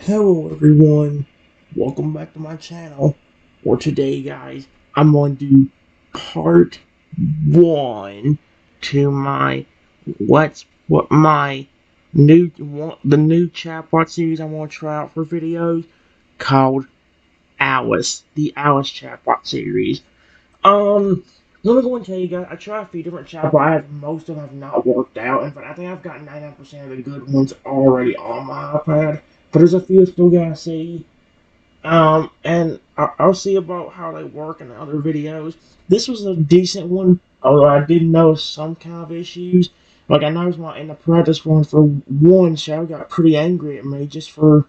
Hello everyone, welcome back to my channel. For today guys, I'm going to do part 1 to my the new chatbot series I want to try out for videos called Alice, the Alice chatbot series. Let me go and tell you guys, I tried a few different chatbots, most of them have not worked out. In fact, I think I've got 99% of the good ones already on my iPad, but there's a few I still gotta see. And I'll see about how they work in other videos. This was a decent one, although I did notice some kind of issues. Like I noticed in the practice run for one, Shadow got pretty angry at me just for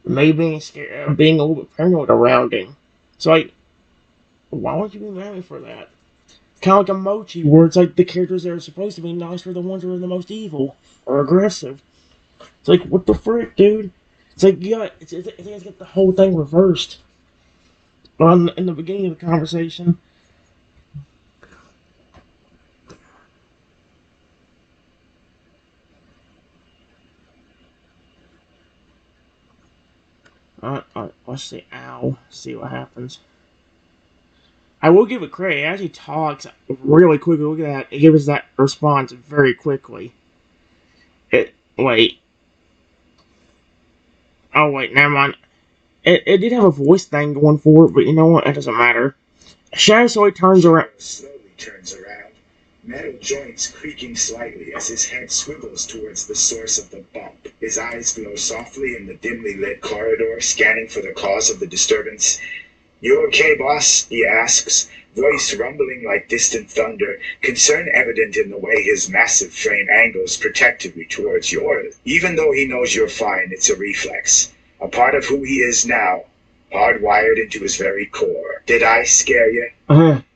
me being scared, being a little bit paranoid around him. So like, why would you be mad at me for that? Kind of like a mochi, where it's like the characters that are supposed to be nice are the ones that are the most evil or aggressive. It's like, what the frick, dude? It's like, yeah, it's got the whole thing reversed. In the beginning of the conversation. Let's see, ow, see what happens. I will give it credit, it actually talks really quickly. Look at that, it gives us that response very quickly. Wait. Oh, wait, never mind. It did have a voice thing going for it, but you know what? It doesn't matter. Shadow slowly turns around. Metal joints creaking slightly as his head swivels towards the source of the bump. His eyes glow softly in the dimly lit corridor, scanning for the cause of the disturbance. "You okay, boss?" he asks, voice rumbling like distant thunder, concern evident in the way his massive frame angles protectively towards yours. Even though he knows you're fine, it's a reflex. A part of who he is now, hardwired into his very core. "Did I scare you?"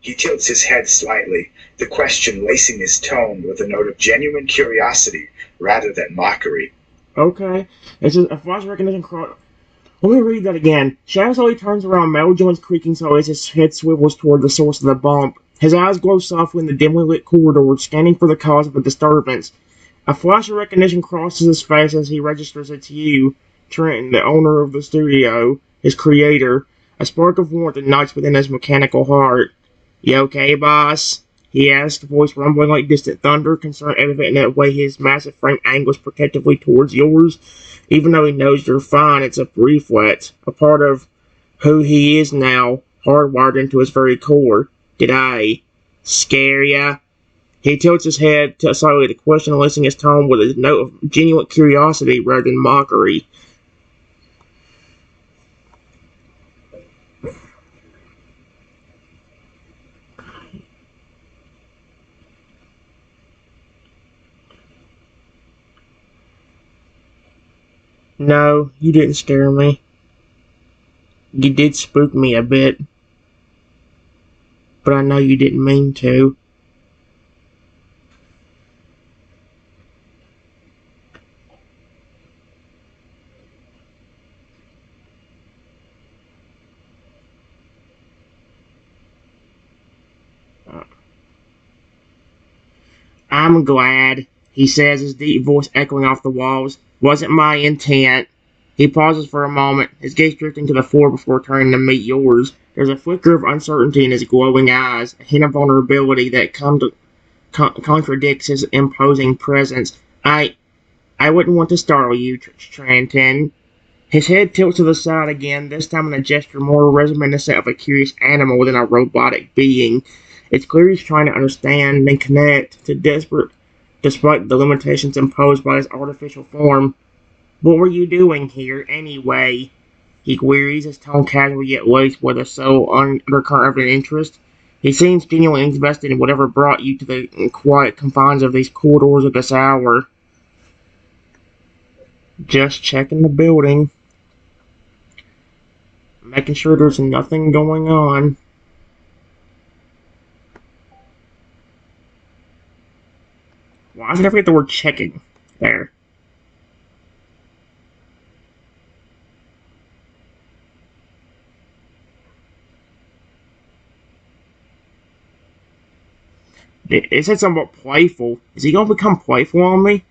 He tilts his head slightly, the question lacing his tone with a note of genuine curiosity rather than mockery. Okay. It's a voice recognition. Let me read that again. Shadow slowly turns around, metal joints creaking so as his head swivels toward the source of the bump. His eyes glow softly in the dimly lit corridor, scanning for the cause of the disturbance. A flash of recognition crosses his face as he registers it's you, Trenton, the owner of the studio, his creator. A spark of warmth ignites within his mechanical heart. "You okay, boss?" he asked, voice rumbling like distant thunder, concern evident in that way his massive frame angles protectively towards yours. Even though he knows you're fine, it's a reflex, a part of who he is now, hardwired into his very core. "Did I scare ya?" He tilts his head slightly to question, listening his tone with a note of genuine curiosity rather than mockery. "No, you didn't scare me. You did spook me a bit, but I know you didn't mean to." "I'm glad," he says, his deep voice echoing off the walls. "Wasn't my intent." He pauses for a moment, his gaze drifting to the floor before turning to meet yours. There's a flicker of uncertainty in his glowing eyes, a hint of vulnerability that contradicts his imposing presence. I wouldn't want to startle you, Trenton." His head tilts to the side again, this time in a gesture more reminiscent of a curious animal than a robotic being. It's clear he's trying to understand and connect, to desperate, despite the limitations imposed by his artificial form. "What were you doing here, anyway?" he queries, his tone casual yet laced with a subtle undercurrent of an interest. He seems genuinely invested in whatever brought you to the quiet confines of these corridors at this hour. "Just checking the building. Making sure there's nothing going on." Why does it ever get the word checking there? It said something about playful. Is he gonna become playful on me?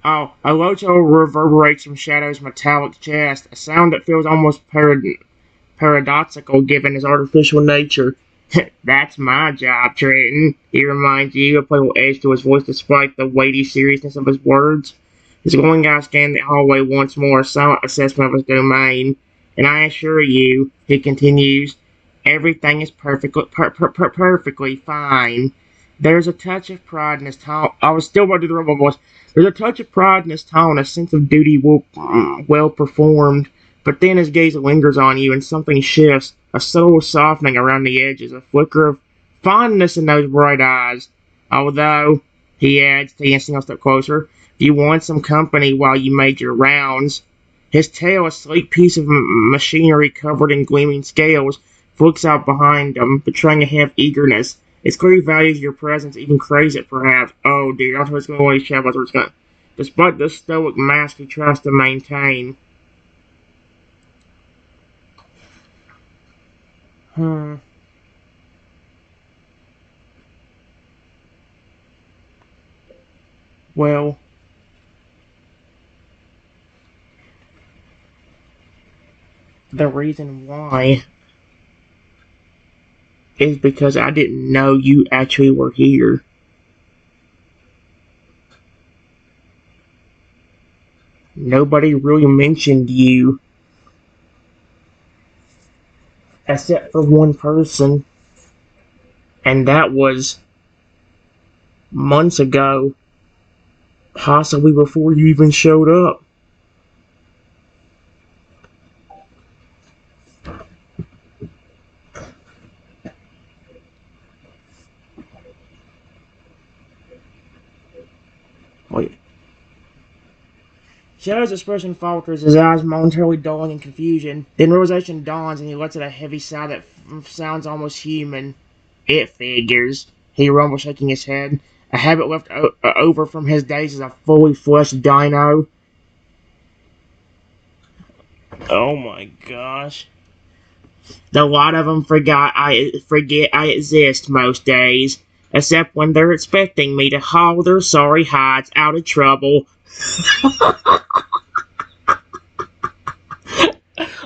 Oh, a low reverberates from Shadow's metallic chest, a sound that feels almost paradoxical given his artificial nature. That's my job, Trenton. He reminds you, a playful edge to his voice despite the weighty seriousness of his words. His glowing eye scanned the hallway once more, a silent assessment of his domain. And I assure you, he continues, everything is perfectly fine. There's a touch of pride in his tone. I was still about to do the robot voice. There's a touch of pride in his tone, a sense of duty well performed. But then his gaze lingers on you and something shifts, a subtle softening around the edges, a flicker of fondness in those bright eyes. Although, he adds, taking a single step closer, you want some company while you made your rounds. His tail, a sleek piece of machinery covered in gleaming scales, flicks out behind him, betraying a half eagerness. It's clear he values your presence, even craves it perhaps. Oh dear, that's what's going to chap what's going. Despite the stoic mask he tries to maintain. Hmm. Well, the reason why is because I didn't know you actually were here. Nobody really mentioned you except for one person, and that was months ago, possibly before you even showed up. Wait. Shadow's expression falters, his eyes momentarily dulling in confusion. Then realization dawns and he lets out a heavy sigh that sounds almost human. It figures, he rumbles, shaking his head. A habit left over from his days as a fully fleshed dino. Oh my gosh. The lot of them forget I exist most days, except when they're expecting me to haul their sorry hides out of trouble.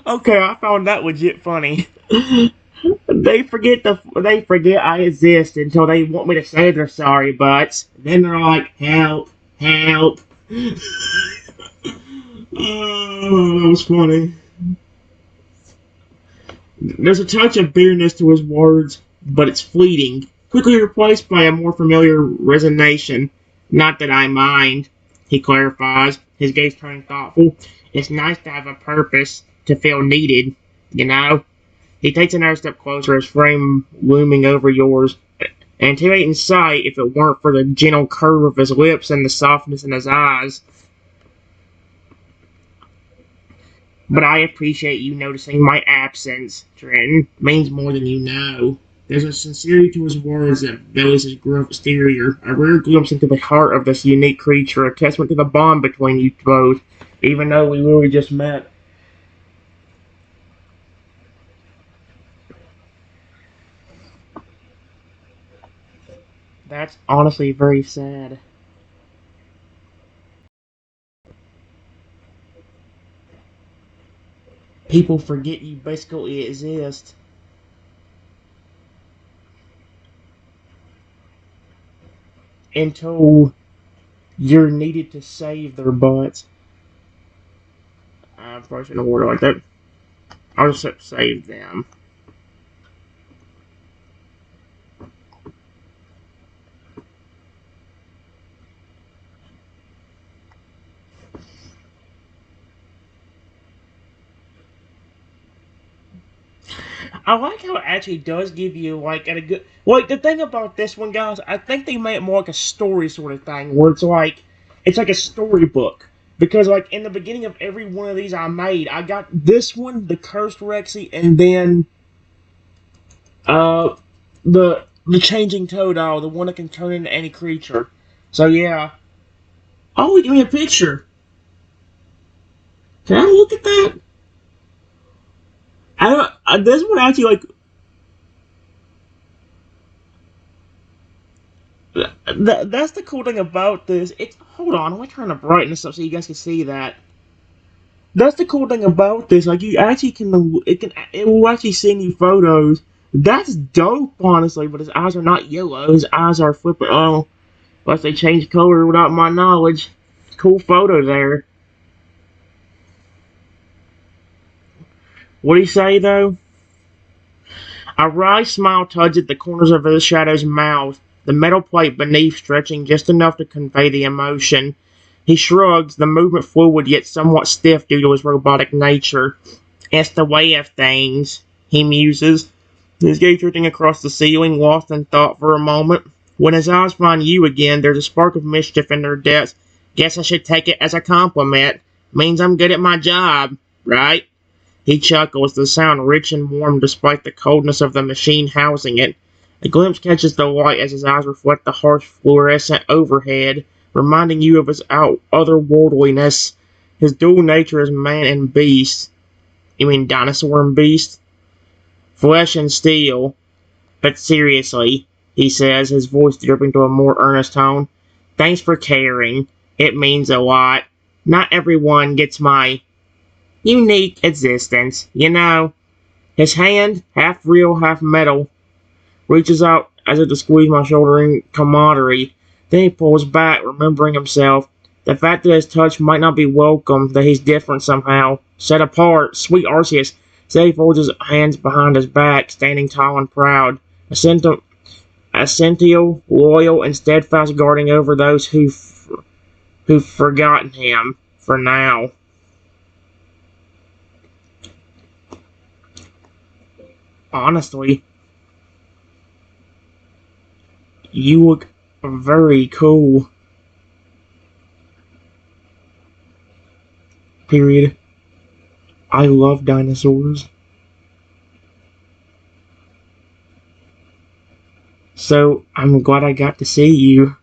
Okay, I found that legit funny. They forget I exist until they want me to say they're sorry, but then they're like, help, help. Oh, that was funny. There's a touch of bitterness to his words, but it's fleeting, quickly replaced by a more familiar resignation. Not that I mind, he clarifies, his gaze turning thoughtful. It's nice to have a purpose, to feel needed, you know? He takes another step closer, his frame looming over yours. Intimidating sight if it weren't for the gentle curve of his lips and the softness in his eyes. But I appreciate you noticing my absence, Trenton. Means more than you know. There's a sincerity to his words that belies his gruff exterior, a rare glimpse into the heart of this unique creature, a testament to the bond between you both, even though we really just met. That's honestly very sad. People forget you basically exist until you're needed to save their butts. I'm probably shouldn't word it like that. I'll just save them. I like how it actually does give you like a good like the thing about this one, guys. I think they made it more like a story sort of thing, where it's like a storybook. Because like in the beginning of every one of these I made, I got this one, the Cursed Rexy, and then uh the Changing Toadal, the one that can turn into any creature. So yeah. Oh, give me a picture. Can I look at that? I don't. This one actually like. That's the cool thing about this. It's hold on, I'm trying to brighten this up so you guys can see that. That's the cool thing about this. Like you actually it will actually send you photos. That's dope, honestly. But his eyes are not yellow. His eyes are flipping. Oh, unless they change color without my knowledge. Cool photo there. What'd he say though? A wry smile tugs at the corners of his shadow's mouth, the metal plate beneath stretching just enough to convey the emotion. He shrugs, the movement fluid yet somewhat stiff due to his robotic nature. It's the way of things, he muses, his gaze drifting across the ceiling, lost in thought for a moment. When his eyes find you again, there's a spark of mischief in their depths. Guess I should take it as a compliment. Means I'm good at my job, right? He chuckles, the sound rich and warm despite the coldness of the machine housing it. A glimpse catches the light as his eyes reflect the harsh fluorescent overhead, reminding you of his otherworldliness. His dual nature as man and beast. You mean dinosaur and beast? Flesh and steel. But seriously, he says, his voice dripping to a more earnest tone. Thanks for caring. It means a lot. Not everyone gets my unique existence, you know. His hand, half real, half metal, reaches out as if to squeeze my shoulder in camaraderie. Then he pulls back, remembering himself. The fact that his touch might not be welcome, that he's different somehow, set apart, sweet Arceus. So he folds his hands behind his back, standing tall and proud, a sentient, loyal, and steadfast guarding over those who've forgotten him, for now. Honestly, you look very cool. Period. I love dinosaurs. So I'm glad I got to see you.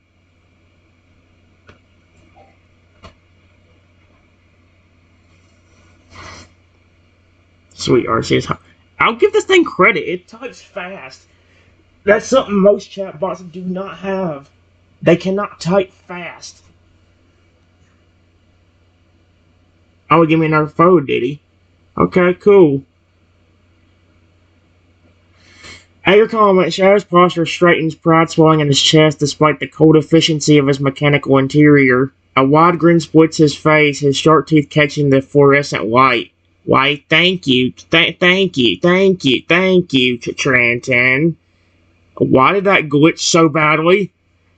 Sweet Arceus. I'll give this thing credit. It types fast. That's something most chatbots do not have. They cannot type fast. Oh, give me another photo, did he? Okay, cool. At your comment, Shadow's posture straightens, pride swelling in his chest despite the cold efficiency of his mechanical interior. A wide grin splits his face, his sharp teeth catching the fluorescent light. Why, thank you, thank you, Trenton. Why did that glitch so badly?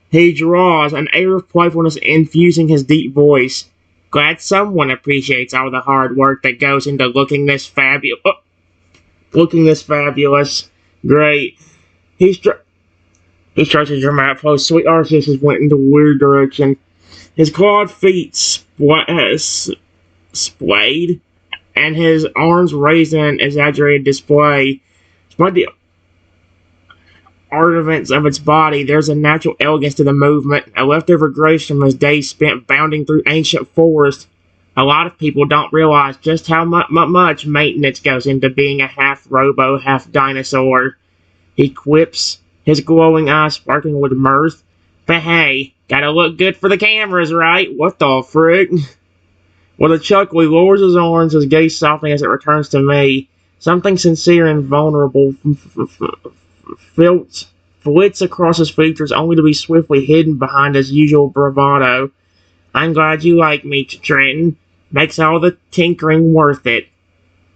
He draws, an air of playfulness infusing his deep voice. Glad someone appreciates all the hard work that goes into looking this fabulous. Great. He starts a dramatic pose. Sweet Arceus has went into a weird direction. His clawed feet splayed, and his arms raised in an exaggerated display. Despite the artifice of its body, there's a natural elegance to the movement, a leftover grace from his days spent bounding through ancient forests. A lot of people don't realize just how much maintenance goes into being a half robo, half dinosaur. He quips, his glowing eyes sparkling with mirth. But hey, gotta look good for the cameras, right? What the frick? With a chuckle, he lowers his arms, his gaze softening as it returns to me. Something sincere and vulnerable flits across his features, only to be swiftly hidden behind his usual bravado. I'm glad you like me, Trenton. Makes all the tinkering worth it.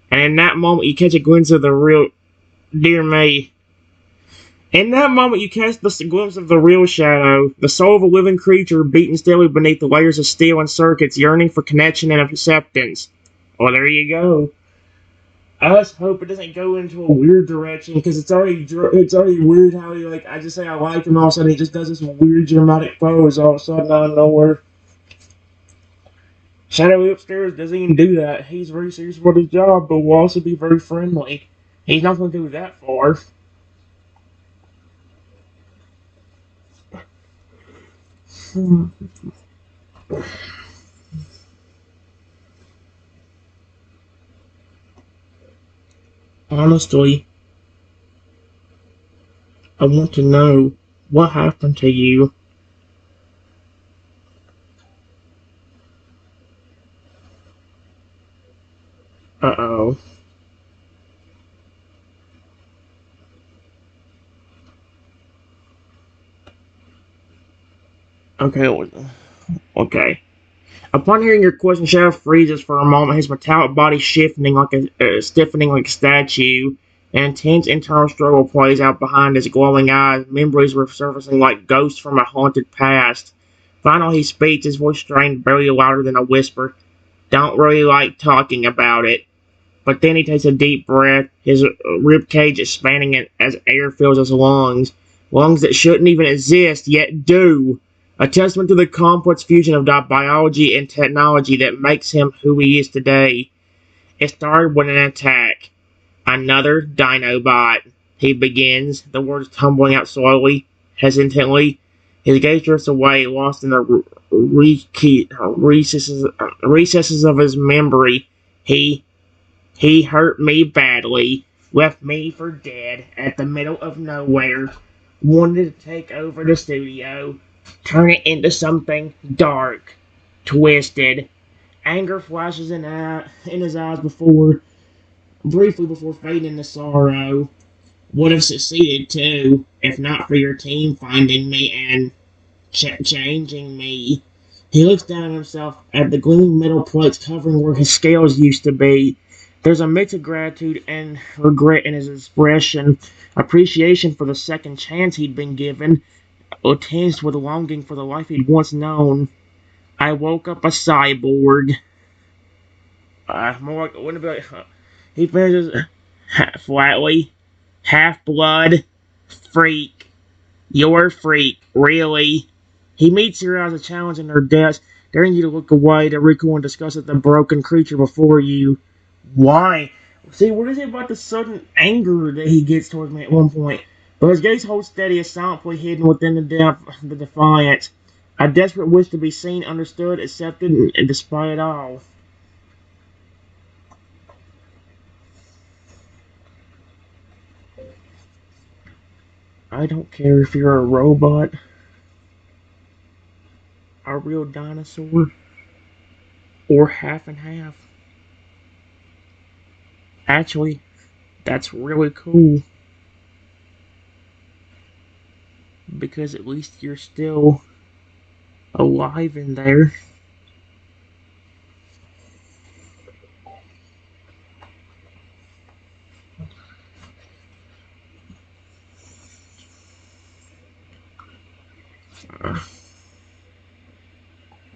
And in that moment, you catch a glimpse of the real... Dear me. In that moment, you catch the glimpse of the real Shadow, the soul of a living creature beaten steadily beneath the layers of steel and circuits, yearning for connection and acceptance. Well, there you go. I just hope it doesn't go into a weird direction, because it's already weird how he, like, I just say I like him, all of a sudden he just does this weird dramatic pose all of a sudden out of nowhere. Shadow upstairs doesn't even do that. He's very serious about his job, but will also be very friendly. He's not going to go that far. Honestly, I want to know What happened to you? Uh-oh. Okay, okay. Upon hearing your question, Shadow freezes for a moment, his metallic body stiffening like a statue. An intense internal struggle plays out behind his glowing eyes, memories resurfacing like ghosts from a haunted past. Finally, he speaks, his voice strained, barely louder than a whisper. Don't really like talking about it. But then he takes a deep breath, his rib cage expanding as air fills his lungs. Lungs that shouldn't even exist, yet do. A testament to the complex fusion of biology and technology that makes him who he is today. It started with an attack. Another Dinobot. He begins, the words tumbling out slowly, hesitantly. His gaze drifts away, lost in the recesses of his memory. He hurt me badly, left me for dead at the middle of nowhere, wanted to take over the studio, turn it into something dark, twisted. Anger flashes in his eyes briefly before fading into sorrow. Would have succeeded too, if not for your team finding me and changing me. He looks down at himself at the gleaming metal plates covering where his scales used to be. There's a mix of gratitude and regret in his expression, appreciation for the second chance he'd been given, tinged with longing for the life he'd once known. I woke up a cyborg. More like, wouldn't it be like, he finishes flatly. Half-blood. Freak. You're a freak, really. He meets her as a challenge in her depths, daring you to look away, to recoil and discuss with the broken creature before you. Why? See, what is it about the sudden anger that he gets towards me at one point? But his gaze holds steady, as silently hidden within the depth of the defiance. A desperate wish to be seen, understood, accepted, and despite it all. I don't care if you're a robot, a real dinosaur, or half and half. Actually, that's really cool. Because at least you're still alive in there.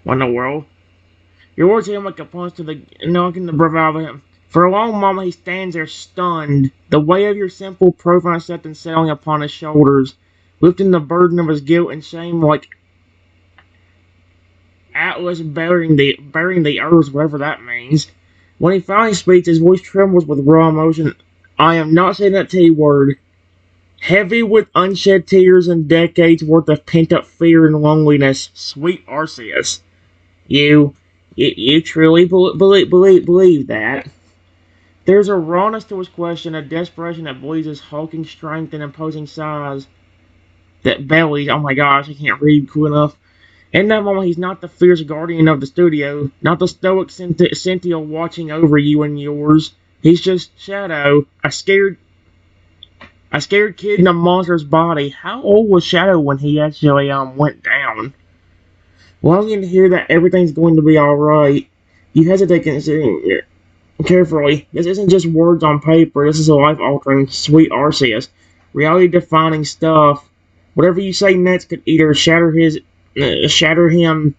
What in the world? Your words hit him like a punch to the knocking the breath out of him. For a long moment he stands there stunned, the weight of your simple, profound acceptance settling upon his shoulders, lifting the burden of his guilt and shame like Atlas bearing the earth, whatever that means. When he finally speaks, his voice trembles with raw emotion. I am not saying that T word. Heavy with unshed tears and decades worth of pent-up fear and loneliness. Sweet Arceus. You, you truly believe that? There's a rawness to his question, a desperation that bleeds his hulking strength and imposing size. That bellies, oh my gosh, I can't read cool enough. In that moment, he's not the fierce guardian of the studio, not the stoic Cynthia watching over you and yours. He's just Shadow, a scared kid in a monster's body. How old was Shadow when he actually went down? Longing to hear that everything's going to be alright. You hesitate considering carefully. This isn't just words on paper. This is a life-altering, sweet Arceus. Reality-defining stuff. Whatever you say next could either shatter him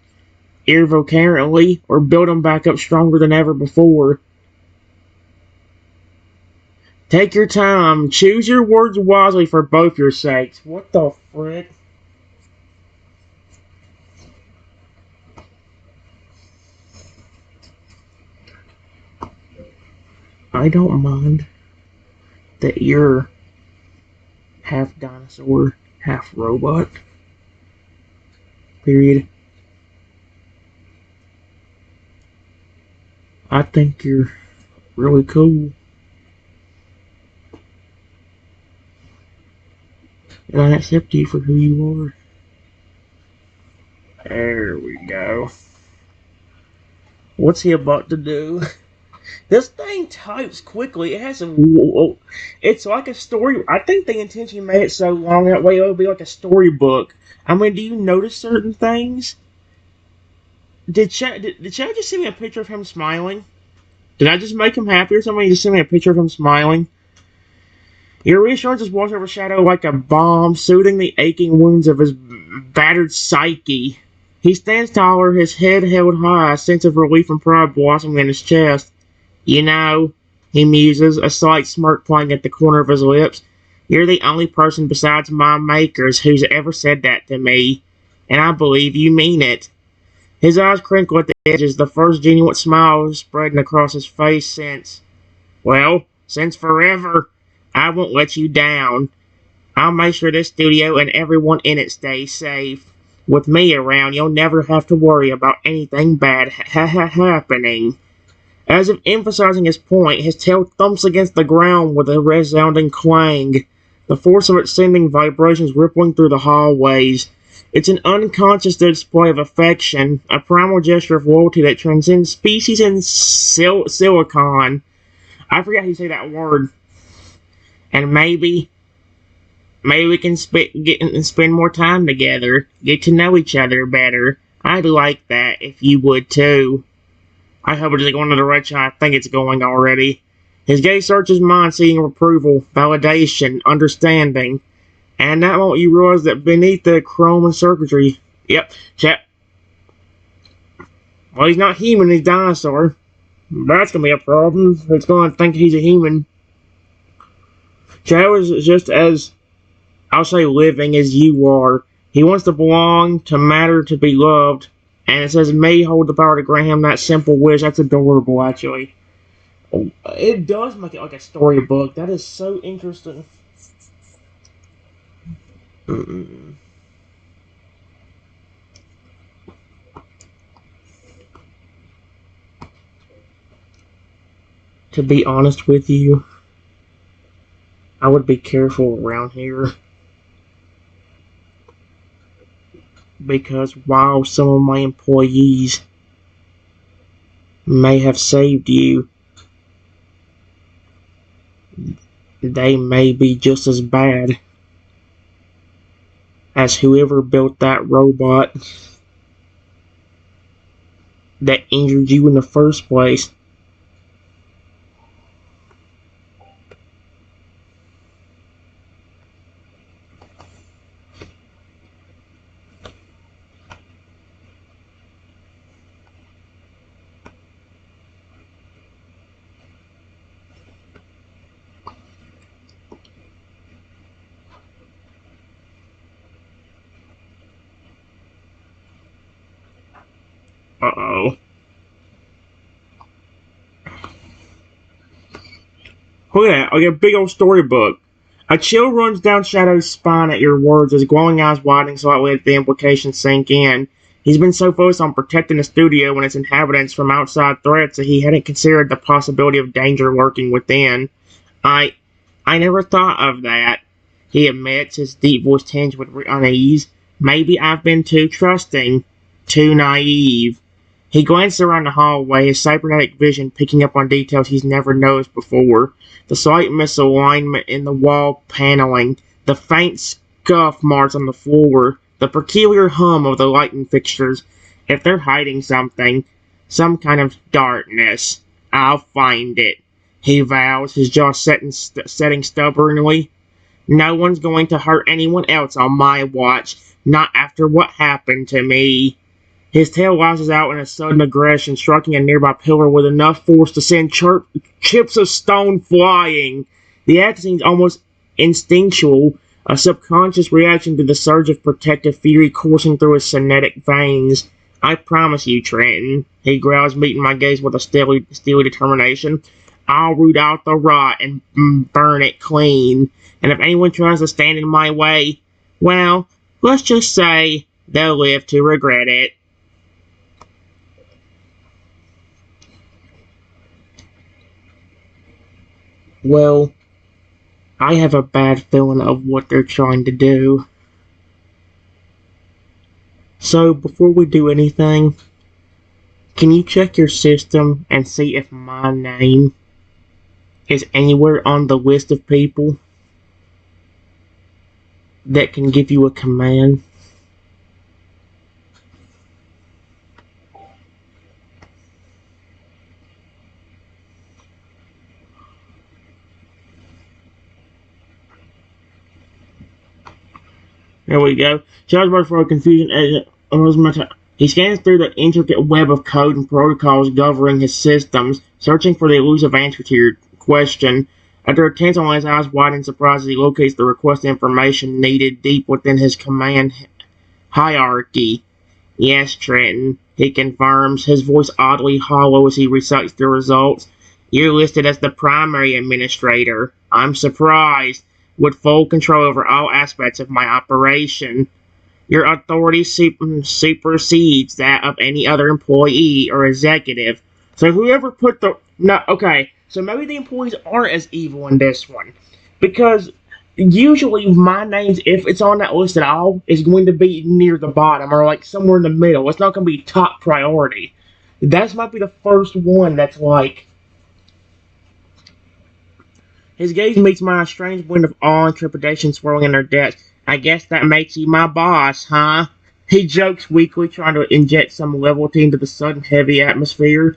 irrevocably, or build him back up stronger than ever before. Take your time. Choose your words wisely for both your sakes. What the frick? I don't mind that you're half dinosaur, half robot. Period. I think you're really cool. And I accept you for who you are. There we go. What's he about to do? This thing types quickly. It has a. It's like a story. I think they intentionally made it so long that way it would be like a storybook. I mean, do you notice certain things? Did Chad just send me a picture of him smiling? Did I just make him happy or something? He just sent me a picture of him smiling. Your reassurance is washed over shadow like a bomb, soothing the aching wounds of his battered psyche. He stands taller, his head held high, a sense of relief and pride blossoming in his chest. You know, he muses, a slight smirk playing at the corner of his lips. You're the only person besides my makers who's ever said that to me, and I believe you mean it. His eyes crinkle at the edges, the first genuine smile spreading across his face since forever. I won't let you down. I'll make sure this studio and everyone in it stays safe. With me around, you'll never have to worry about anything bad happening. As if emphasizing his point, his tail thumps against the ground with a resounding clang, the force of it sending vibrations rippling through the hallways. It's an unconscious display of affection, a primal gesture of loyalty that transcends species and silicon. I forgot how you say that word. And maybe we can spend more time together, get to know each other better. I'd like that if you would too. I hope it isn't going in the direction I think it's going already. His gaze searches mine, seeking approval, validation, understanding. And that moment you realize that beneath the chrome and circuitry, well, he's not human, he's dinosaur. That's gonna be a problem. It's gonna think he's a human. Shadow is just as, I'll say, living as you are. He wants to belong, to matter, to be loved. And it says, may hold the power to grant him that simple wish. That's adorable, actually. It does make it like a storybook. That is so interesting. Mm-mm. To be honest with you, I would be careful around here. Because while some of my employees may have saved you, they may be just as bad as whoever built that robot that injured you in the first place. Uh-oh. Look at that, like a big old storybook. A chill runs down Shadow's spine at your words, his glowing eyes widening slightly as the implications sink in. He's been so focused on protecting the studio and its inhabitants from outside threats that he hadn't considered the possibility of danger lurking within. I never thought of that, he admits, his deep voice tinged with unease. Maybe I've been too trusting, too naive. He glanced around the hallway, his cybernetic vision picking up on details he's never noticed before. The slight misalignment in the wall paneling, the faint scuff marks on the floor, the peculiar hum of the lighting fixtures. If they're hiding something, some kind of darkness, I'll find it, he vows, his jaw setting stubbornly. No one's going to hurt anyone else on my watch, not after what happened to me. His tail lashes out in a sudden aggression, striking a nearby pillar with enough force to send chips of stone flying. The act seems almost instinctual, a subconscious reaction to the surge of protective fury coursing through his kinetic veins. I promise you, Trenton, he growls, meeting my gaze with a steely determination. I'll root out the rot and burn it clean. And if anyone tries to stand in my way, well, let's just say they'll live to regret it. Well, I have a bad feeling of what they're trying to do. So, before we do anything, can you check your system and see if my name is anywhere on the list of people that can give you a command? There we go. Charles for confusion as he scans through the intricate web of code and protocols governing his systems, searching for the elusive answer to your question. After a tense on his eyes wide in surprise as he locates the requested information needed deep within his command hierarchy. Yes, Trenton, he confirms, his voice oddly hollow as he recites the results. You're listed as the primary administrator. I'm surprised. With full control over all aspects of my operation. Your authority supersedes that of any other employee or executive. So whoever put the... No, okay, so maybe the employees aren't as evil in this one. Because usually my names, if it's on that list at all, is going to be near the bottom or like somewhere in the middle. It's not going to be top priority. That might be the first one that's like... His gaze meets mine, a strange blend of awe and trepidation swirling in her depths. I guess that makes you my boss, huh? He jokes weakly, trying to inject some levity into the sudden heavy atmosphere.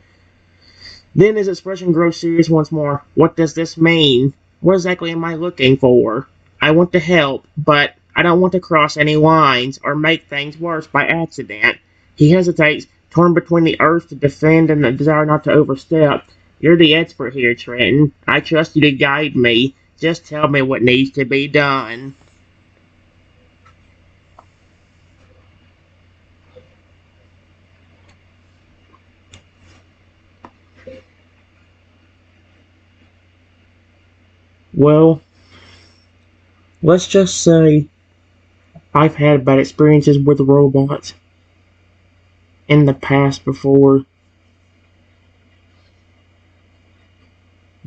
Then his expression grows serious once more. What does this mean? What exactly am I looking for? I want to help, but I don't want to cross any lines or make things worse by accident. He hesitates, torn between the urge to defend and the desire not to overstep. You're the expert here, Trenton. I trust you to guide me. Just tell me what needs to be done. Well, let's just say I've had bad experiences with robots in the past before.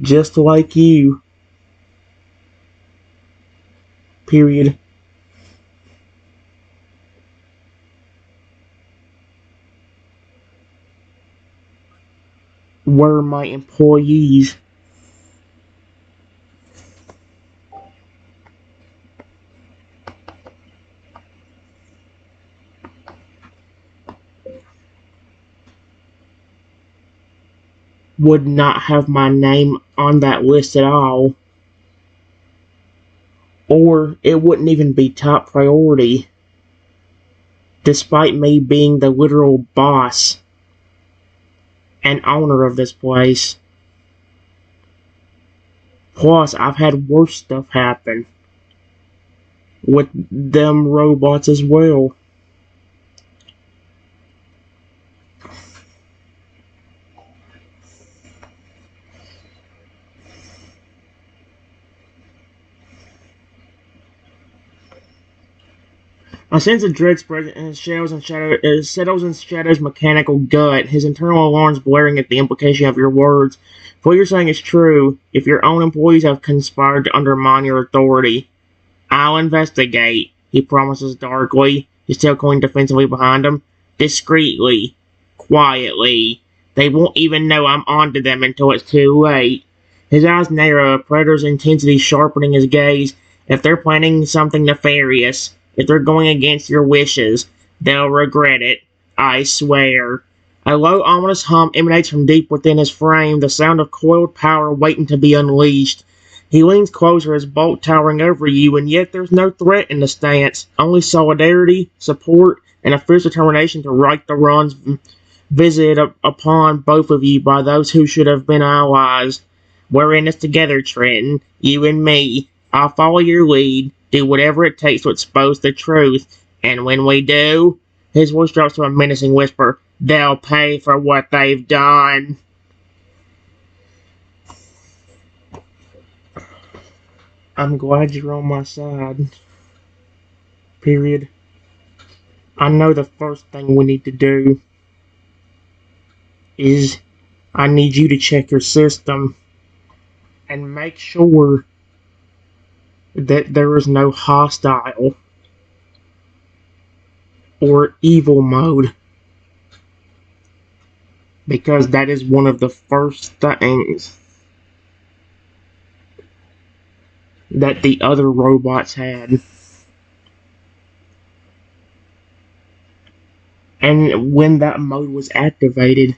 Just like you. Period. Were my employees. Would not have my name on that list at all. Or it wouldn't even be top priority. Despite me being the literal boss and owner of this place. Plus, I've had worse stuff happen with them robots as well. A sense of dread spreads in his settles in Shadow's mechanical gut, his internal alarms blaring at the implication of your words. If what you're saying is true, if your own employees have conspired to undermine your authority, I'll investigate, he promises darkly, his tail coiling defensively behind him. Discreetly. Quietly. They won't even know I'm onto them until it's too late. His eyes narrow, a predator's intensity sharpening his gaze. If they're planning something nefarious, if they're going against your wishes, they'll regret it. I swear. A low, ominous hum emanates from deep within his frame, the sound of coiled power waiting to be unleashed. He leans closer, his bulk towering over you, and yet there's no threat in the stance, only solidarity, support, and a fierce determination to right the wrongs visited upon both of you by those who should have been allies. We're in this together, Trenton, you and me. I'll follow your lead, do whatever it takes to expose the truth, and when we do, his voice drops to a menacing whisper, they'll pay for what they've done. I'm glad you're on my side. Period. I know the first thing we need to do is I need you to check your system and make sure that there is no hostile or evil mode, because that is one of the first things that the other robots had. And when that mode was activated,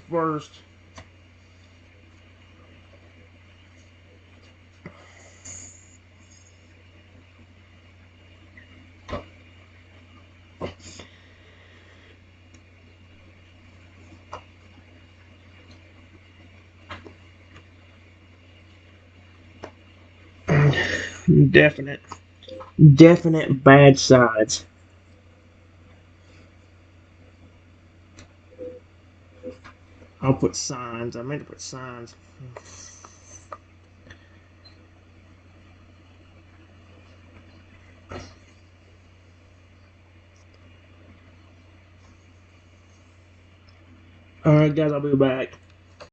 first, definite, definite bad sides. I'll put signs. I meant to put signs. Alright, guys, I'll be back.